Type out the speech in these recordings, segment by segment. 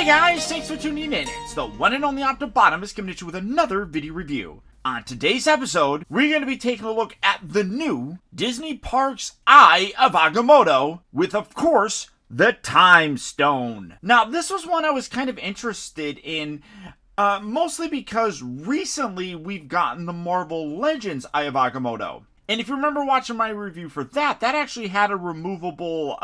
Hey guys, thanks for tuning in. It's the one and only Optibotimus coming at you with another video review. On today's episode, we're going to be taking a look at the new Disney Parks Eye of Agamotto with, of course, the Time Stone. Now, this was one I was kind of interested in, mostly because recently we've gotten the Marvel Legends Eye of Agamotto. And if you remember watching my review for that actually had a removable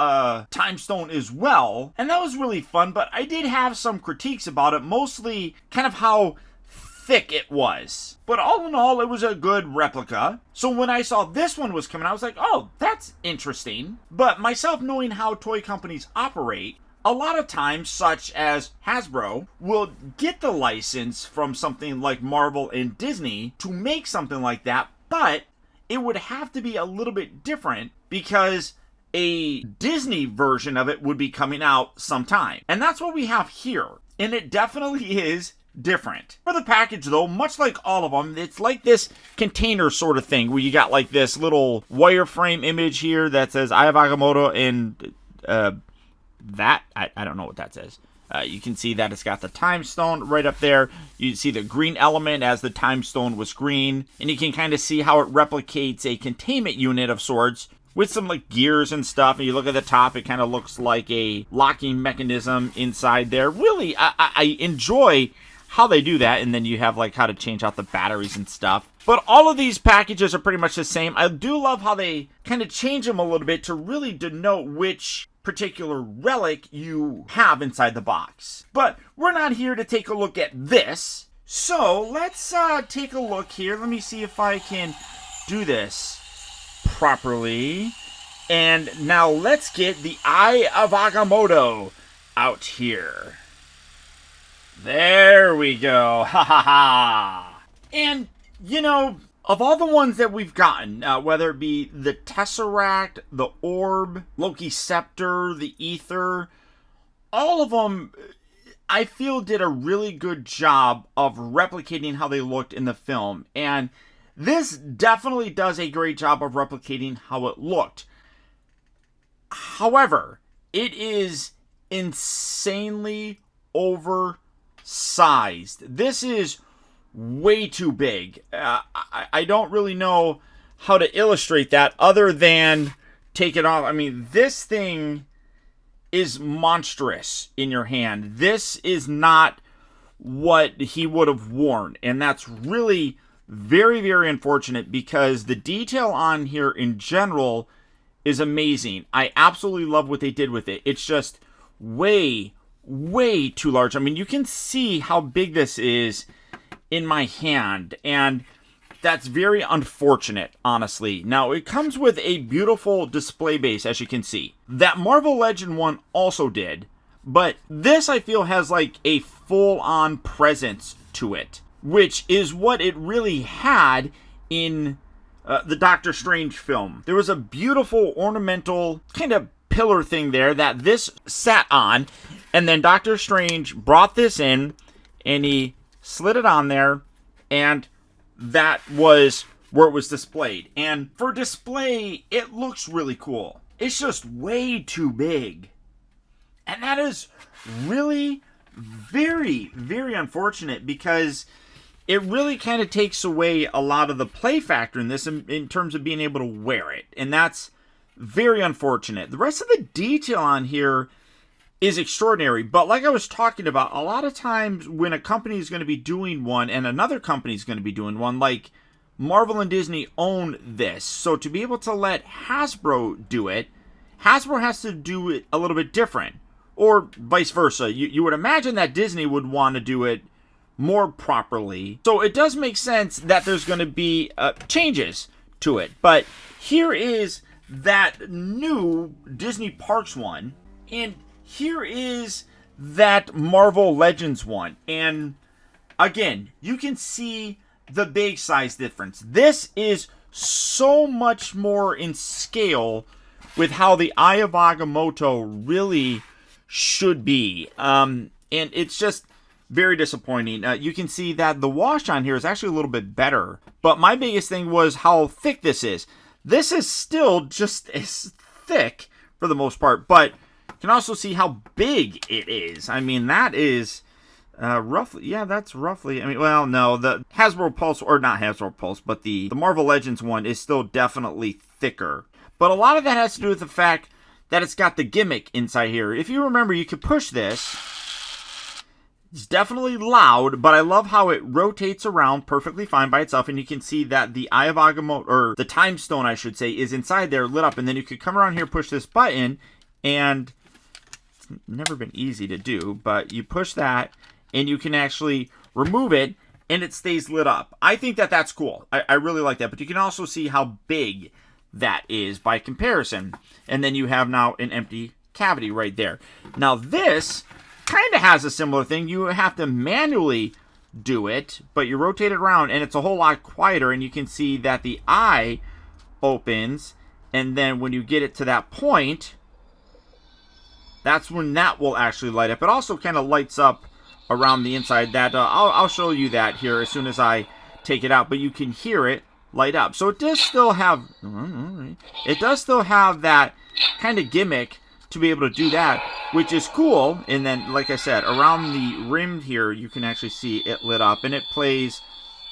Time Stone as well. And that was really fun, but I did have some critiques about it, mostly kind of how thick it was. But all in all, it was a good replica. So when I saw this one was coming, I was like, oh, that's interesting. But myself knowing how toy companies operate, a lot of times, such as Hasbro, will get the license from something like Marvel and Disney to make something like that, but it would have to be a little bit different because a Disney version of it would be coming out sometime. And that's what we have here. And it definitely is different. For the package though, much like all of them, it's like this container sort of thing where you got like this little wireframe image here that says Eye of Agamotto and I don't know what that says. You can see that it's got the Time Stone right up there. You see the green element as the Time Stone was green. And you can kind of see how it replicates a containment unit of sorts with some like gears and stuff. And you look at the top, it kind of looks like a locking mechanism inside there. Really, I enjoy how they do that. And then you have like how to change out the batteries and stuff. But all of these packages are pretty much the same. I do love how they kind of change them a little bit to really denote which particular relic you have inside the box. But we're not here to take a look at this. So let's take a look here. Let me see if I can do this properly. And now let's get the Eye of Agamotto out here. There we go. Ha ha ha. And, you know, of all the ones that we've gotten, whether it be the Tesseract, the Orb, Loki's Scepter, the Ether, all of them, I feel, did a really good job of replicating how they looked in the film. And this definitely does a great job of replicating how it looked. However, it is insanely oversized. This is way too big. I don't really know how to illustrate that other than take it off. I mean, this thing is monstrous in your hand. This is not what he would have worn. And that's really very, very unfortunate because the detail on here in general is amazing. I absolutely love what they did with it. It's just way, way too large. I mean, you can see how big this is in my hand, and that's very unfortunate, honestly. Now, it comes with a beautiful display base, as you can see. That Marvel Legend one also did, but this, I feel, has like a full-on presence to it, which is what it really had in the Doctor Strange film. There was a beautiful ornamental kind of pillar thing there that this sat on, and then Doctor Strange brought this in, and he slid it on there, and that was where it was displayed. And for display, it looks really cool. It's just way too big. And that is really very, very unfortunate because it really kind of takes away a lot of the play factor in this in terms of being able to wear it. And that's very unfortunate. The rest of the detail on here is extraordinary, but like I was talking about, a lot of times when a company is going to be doing one and another company is going to be doing one, like Marvel and Disney own this, so to be able to let Hasbro do it, Hasbro has to do it a little bit different, or vice versa. You would imagine that Disney would want to do it more properly, so it does make sense that there's going to be changes to it. But here is that new Disney Parks one, and here is that Marvel Legends one. And again, you can see the big size difference. This is so much more in scale with how the Eye of Agamotto really should be. And it's just very disappointing. You can see that the wash on here is actually a little bit better. But my biggest thing was how thick this is. This is still just as thick for the most part, but can also see how big it is. I mean, that is roughly, yeah, that's roughly, I mean, well, no, the Hasbro Pulse, or not Hasbro Pulse, but the Marvel Legends one is still definitely thicker. But a lot of that has to do with the fact that it's got the gimmick inside here. If you remember, you could push this. It's definitely loud, but I love how it rotates around perfectly fine by itself, and you can see that the Eye of Agamotto, or the Time Stone, I should say, is inside there, lit up, and then you could come around here, push this button, and it's never been easy to do, but you push that, and you can actually remove it, and it stays lit up. I think that that's cool. I really like that, but you can also see how big that is by comparison, and then you have now an empty cavity right there. Now this kind of has a similar thing. You have to manually do it, but you rotate it around and it's a whole lot quieter, and you can see that the eye opens, and then when you get it to that point, that's when that will actually light up. It also kind of lights up around the inside. That I'll show you that here as soon as I take it out, but you can hear it light up. So it does still have that kind of gimmick to be able to do that, which is cool. And then, like I said, around the rim here, you can actually see it lit up, and it plays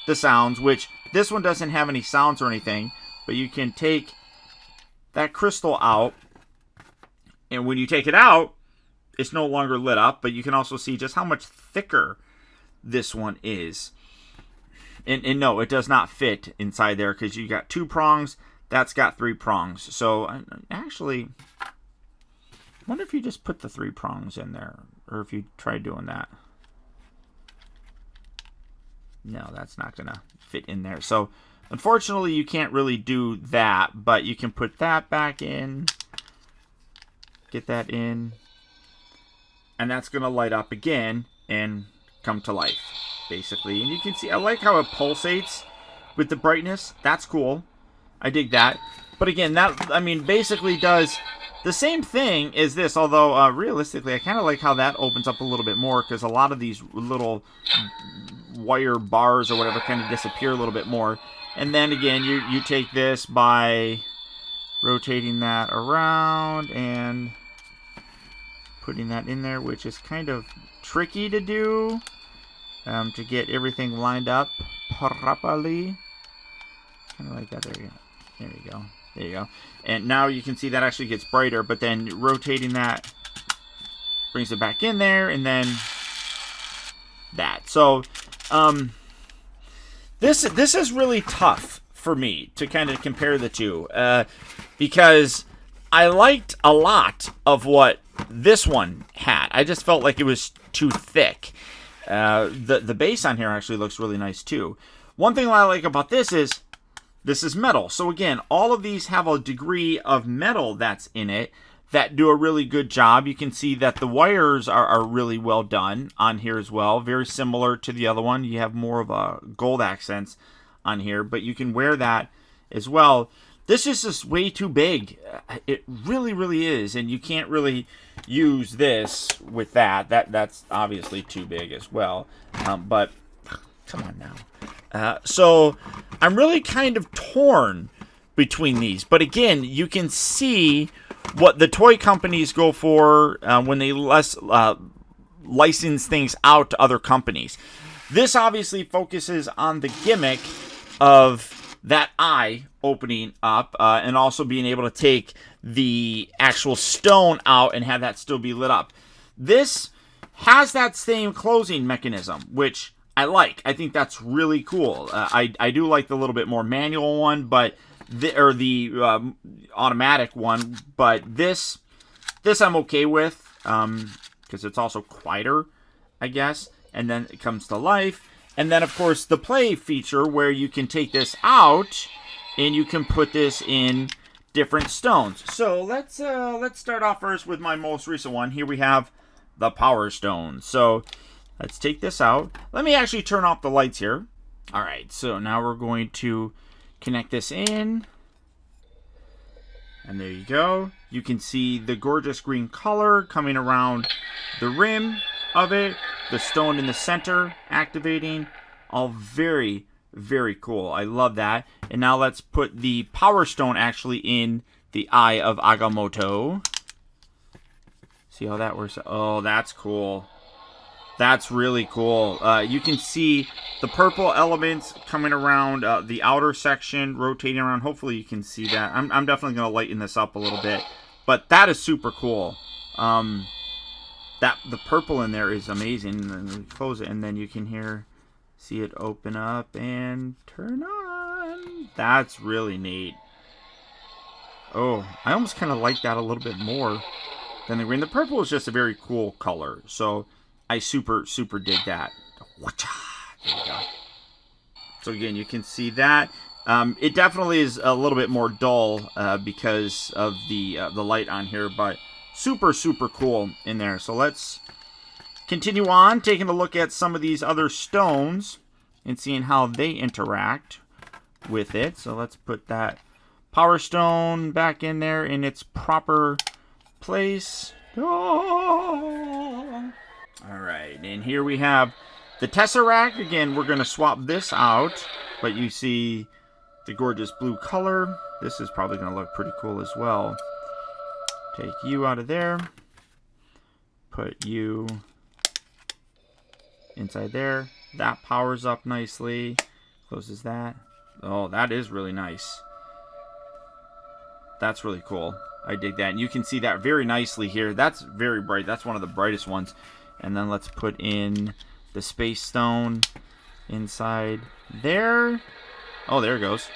the sounds, which this one doesn't have any sounds or anything, but you can take that crystal out, and when you take it out, it's no longer lit up, but you can also see just how much thicker this one is. And no, it does not fit inside there, because you got 2 prongs, that's got 3 prongs. So, actually, I wonder if you just put the 3 prongs in there, or if you try doing that. No, that's not going to fit in there. So, unfortunately, you can't really do that, but you can put that back in, get that in, and that's going to light up again and come to life, basically. And you can see, I like how it pulsates with the brightness. That's cool. I dig that. But again, that, I mean, basically does the same thing as this, although realistically, I kind of like how that opens up a little bit more, because a lot of these little wire bars or whatever kind of disappear a little bit more. And then again, you take this by rotating that around and putting that in there, which is kind of tricky to do, to get everything lined up properly. Kind of like that. There you go. There you go. There you go. And now you can see that actually gets brighter, but then rotating that brings it back in there, and then that. So, this is really tough for me to kind of compare the two, because I liked a lot of what this one had. I just felt like it was too thick. The base on here actually looks really nice too. One thing I like about this is metal. So again, all of these have a degree of metal that's in it that do a really good job. You can see that the wires are really well done on here as well. Very similar to the other one. You have more of a gold accents on here, but you can wear that as well. This is just way too big. It really, really is. And you can't really use this with that. That's obviously too big as well. But come on now. So I'm really kind of torn between these. But again, you can see what the toy companies go for when they license things out to other companies. This obviously focuses on the gimmick of that eye opening up, and also being able to take the actual stone out and have that still be lit up. This has that same closing mechanism, which I like. I think that's really cool. I do like the little bit more manual one, but the automatic one. But this I'm okay with, because it's also quieter, I guess. And then it comes to life. And then, of course, the play feature where you can take this out and you can put this in different stones. So let's start off first with my most recent one. Here we have the Power Stone. So let's take this out. Let me actually turn off the lights here. All right, so now we're going to connect this in. And there you go. You can see the gorgeous green color coming around the rim of it. The stone in the center activating. All very, very cool. I love that. And now let's put the Power Stone actually in the Eye of Agamotto. See how that works? Oh, that's cool. That's really cool. You can see the purple elements coming around the outer section, rotating around. Hopefully you can see that. I'm definitely going to lighten this up a little bit. But that is super cool. The purple in there is amazing. And then we close it, and then you can see it open up and turn on. That's really neat. Oh, I almost kind of like that a little bit more than the green. The purple is just a very cool color. So I super dig that. There you go. So again, you can see that. It definitely is a little bit more dull because of the light on here, but super cool in there. So let's continue on, taking a look at some of these other stones and seeing how they interact with it. So let's put that power stone back in there in its proper place. Oh. All right, and here we have the Tesseract. Again, we're going to swap this out, but you see the gorgeous blue color. This is probably going to look pretty cool as well. Take you out of there. Put you inside there. That powers up nicely. Closes that. Oh, that is really nice. That's really cool. I dig that. And you can see that very nicely here. That's very bright. That's one of the brightest ones. And then let's put in the space stone inside there. Oh, there it goes.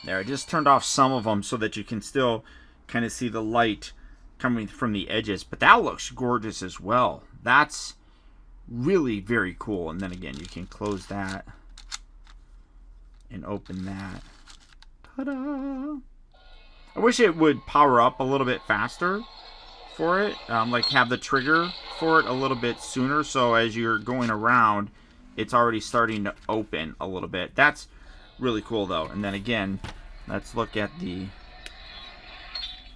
There, I just turned off some of them so that you can still kind of see the light coming from the edges. But that looks gorgeous as well. That's really very cool. And then again, you can close that and open that. Ta-da! I wish it would power up a little bit faster for it, like have the trigger for it a little bit sooner, so as you're going around it's already starting to open a little bit. That's really cool though. And then again, let's look at the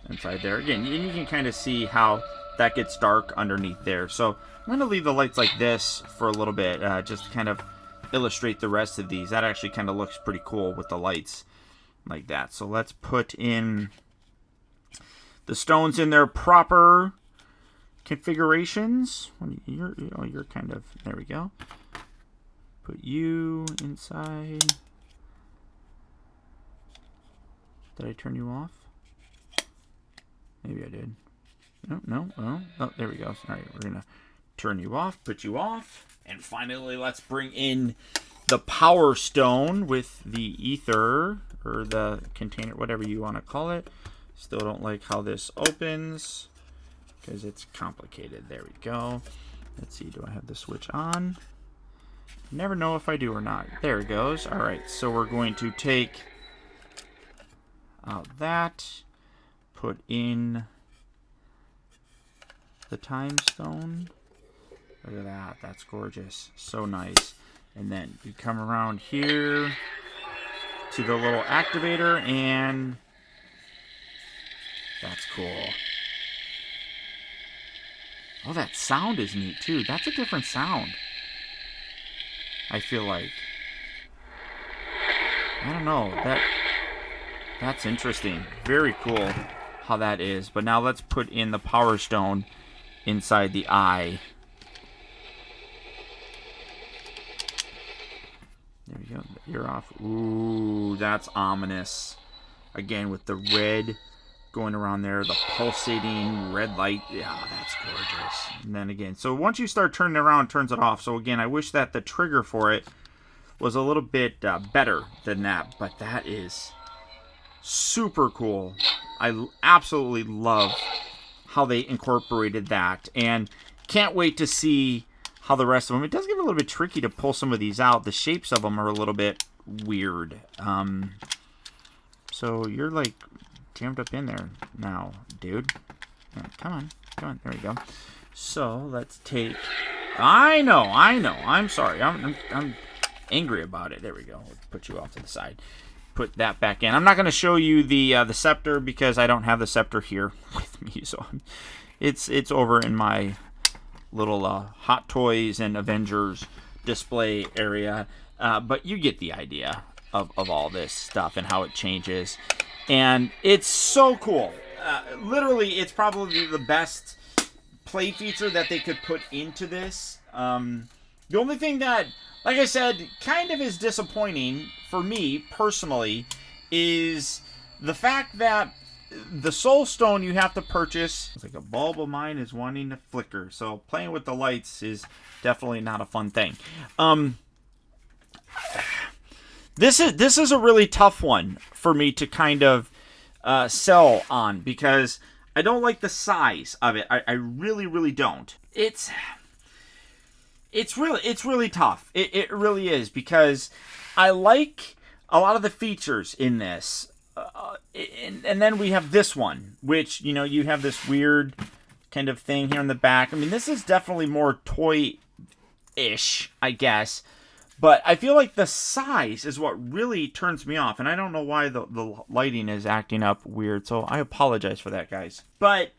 inside there again. You can kind of see how that gets dark underneath there. So I'm going to leave the lights like this for a little bit, just to kind of illustrate the rest of these. That actually kind of looks pretty cool with the lights like that. So let's put in the stones in their proper configurations. You're kind of, there we go. Put you inside. Did I turn you off? Maybe I did. No. Oh, there we go. All right, we're going to turn you off, put you off. And finally, let's bring in the power stone with the ether, or the container, whatever you want to call it. Still don't like how this opens because it's complicated. There we go. Let's see, do I have the switch on? Never know if I do or not. There it goes. All right, so we're going to take out that, put in the time stone. Look at that. That's gorgeous. So nice. And then you come around here to the little activator, and that's cool. Oh, that sound is neat too. That's a different sound, I feel like. I don't know. That's interesting. Very cool how that is. But now let's put in the power stone inside the eye. There we go. You're off. Ooh, that's ominous. Again, with the red going around there, the pulsating red light. Yeah, that's gorgeous. And then again, so once you start turning it around, it turns it off. So again, I wish that the trigger for it was a little bit better than that. But that is super cool. I absolutely love how they incorporated that. And can't wait to see how the rest of them. It does get a little bit tricky to pull some of these out. The shapes of them are a little bit weird. So you're like jammed up in there now, dude. Yeah, come on. There you go. So let's take. I know. I'm sorry. I'm angry about it. There we go. Let's put you off to the side. Put that back in. I'm not going to show you the scepter because I don't have the scepter here with me. So it's over in my little Hot Toys and Avengers display area. But you get the idea of all this stuff and how it changes. And it's so cool. Literally, it's probably the best play feature that they could put into this. The only thing that, like I said, kind of is disappointing for me personally is the fact that the soul stone you have to purchase. It's like a bulb of mine is wanting to flicker, so playing with the lights is definitely not a fun thing. This is a really tough one for me to kind of sell on, because I don't like the size of it. I really, really don't. It's really tough. It really is, because I like a lot of the features in this. And then we have this one, which, you know, you have this weird kind of thing here in the back. I mean, this is definitely more toy-ish, I guess. But I feel like the size is what really turns me off. And I don't know why the lighting is acting up weird. So I apologize for that, guys. But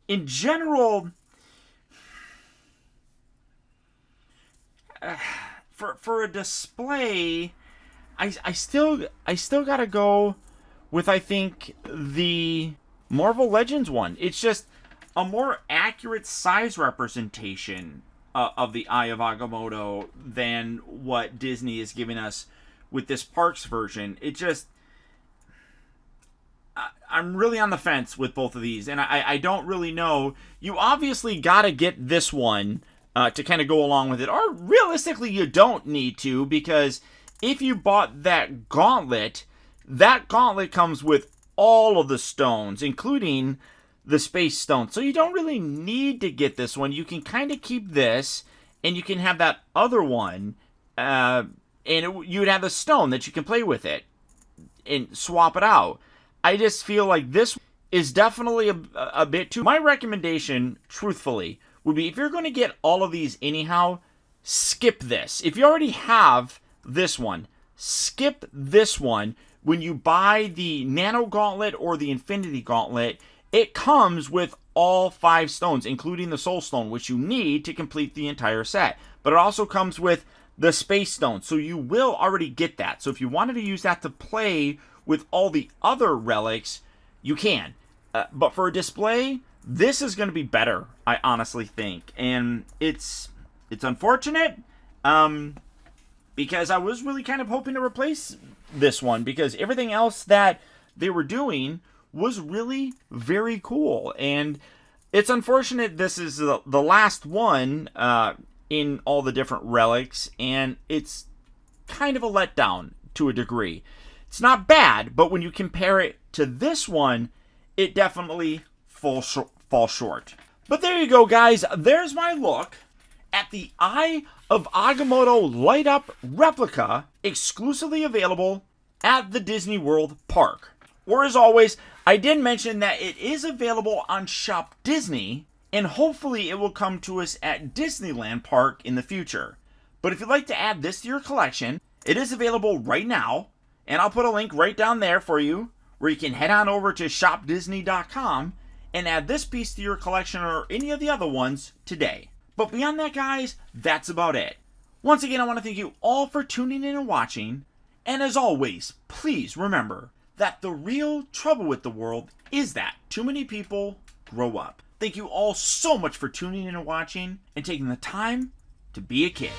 in general, for a display, I still gotta go with, I think, the Marvel Legends one. It's just a more accurate size representation of the Eye of Agamotto than what Disney is giving us with this Parks version. It just, I'm really on the fence with both of these, and I don't really know. You obviously gotta get this one to kind of go along with it, or realistically you don't need to, because if you bought that gauntlet comes with all of the stones, including the space stone. So you don't really need to get this one. You can kind of keep this, and you can have that other one, and you would have the stone that you can play with it and swap it out. I just feel like this is definitely a bit too... My recommendation, truthfully, would be, if you're going to get all of these anyhow, skip this. If you already have this one, skip this one. When you buy the Nano Gauntlet or the Infinity Gauntlet, it comes with all 5 stones, including the Soul Stone, which you need to complete the entire set. But it also comes with the Space Stone, so you will already get that. So if you wanted to use that to play with all the other relics, you can. But for a display, this is going to be better, I honestly think. And it's unfortunate, because I was really kind of hoping to replace this one, because everything else that they were doing was really very cool. And it's unfortunate this is the last one in all the different relics, and it's kind of a letdown to a degree. It's not bad, but when you compare it to this one, it definitely falls short. But there you go, guys. There's my look at the Eye of Agamotto Light Up Replica, exclusively available at the Disney World Park. Or as always, I did mention that it is available on Shop Disney, and hopefully it will come to us at Disneyland Park in the future. But if you'd like to add this to your collection, it is available right now, and I'll put a link right down there for you, where you can head on over to shopdisney.com and add this piece to your collection or any of the other ones today. But beyond that, guys, that's about it. Once again, I want to thank you all for tuning in and watching. And as always, please remember that the real trouble with the world is that too many people grow up. Thank you all so much for tuning in and watching and taking the time to be a kid.